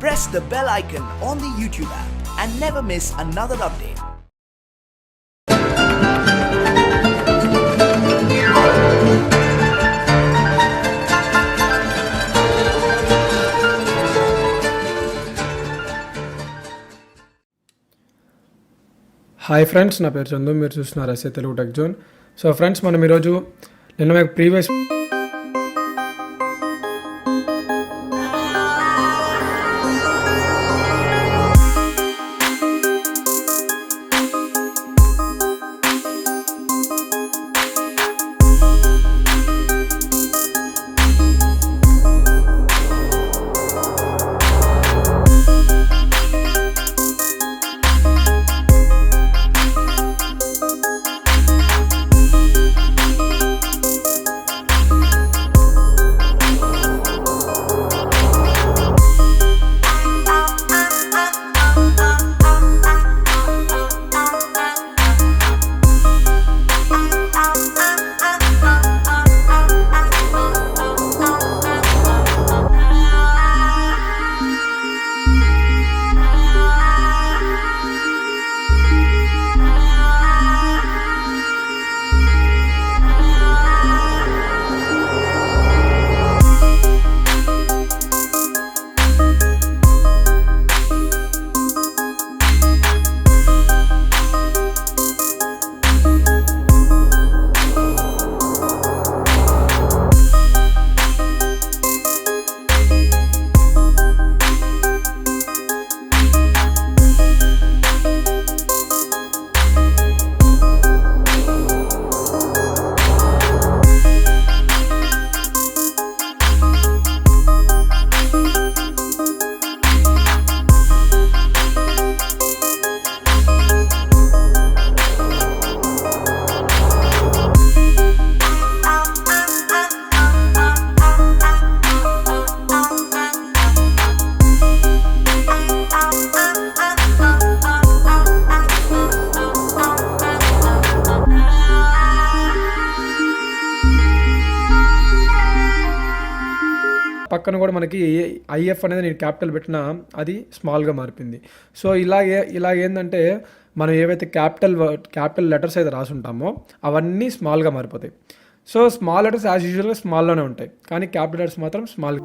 press the bell icon on the YouTube app and never miss another update. Hi friends, నా పేరు చందు. మీరు చూస్తున్నారు SA Telugu tech zone. So friends, మనం ఈరోజు నిన్న ప్రీవియస్ పక్కన కూడా మనకి ఐఎఫ్ అనేది నేను క్యాపిటల్ పెట్టినా అది స్మాల్గా మారిపోయింది. సో ఇలా ఏంటంటే మనం ఏవైతే క్యాపిటల్ లెటర్స్ అయితే రాసుంటామో అవన్నీ స్మాల్గా మారిపోతాయి. సో స్మాల్ లెటర్స్ యాజ్ యూజువల్గా స్మాల్లోనే ఉంటాయి, కానీ క్యాపిటల్ లెటర్స్ మాత్రం స్మాల్.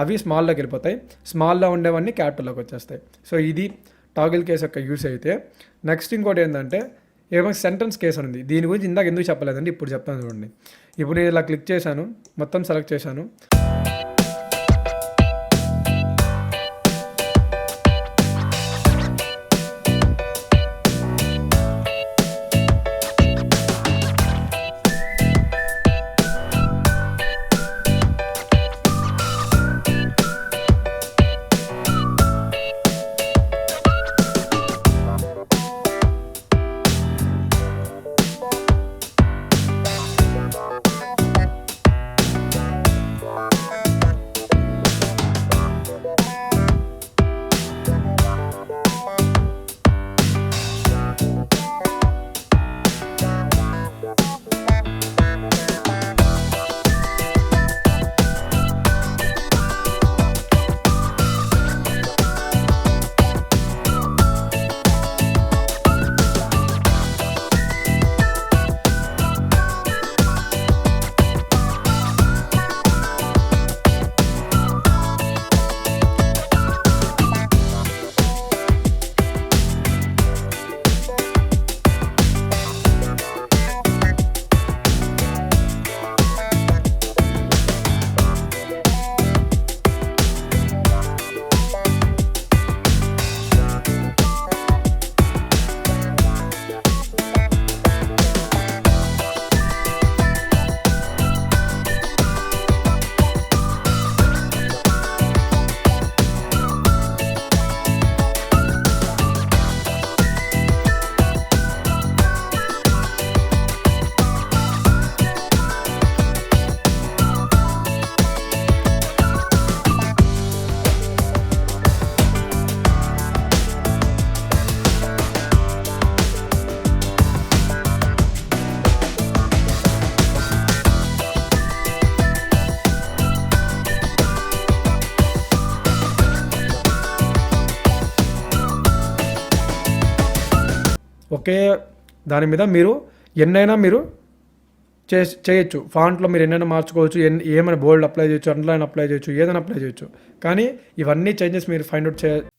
అవి స్మాల్లోకి వెళ్ళిపోతాయి, స్మాల్లో ఉండేవన్నీ క్యాపిటల్లోకి వచ్చేస్తాయి. సో ఇది టాగిల్ కేస్ యొక్క యూస్ అయితే. నెక్స్ట్ ఇంకోటి ఏంటంటే ఏమో సెంటెన్స్ కేస్ అని ఉంది. దీని గురించి ఇందాక ఎందుకు చెప్పలేదండి, ఇప్పుడు చెప్తాను చూడండి. ఇప్పుడు నేను ఇలా క్లిక్ చేశాను, మొత్తం సెలెక్ట్ చేశాను. ఒకే దాని మీద మీరు ఎన్నైనా మీరు చేయొచ్చు. ఫాంట్లో మీరు ఎన్నైనా మార్చుకోవచ్చు, ఏమైనా బోల్డ్ అప్లై చేయొచ్చు, అండర్లైన్ అప్లై చేయొచ్చు, ఏదైనా అప్లై చేయొచ్చు. కానీ ఇవన్నీ చేంజెస్ మీరు ఫైండ్ అవుట్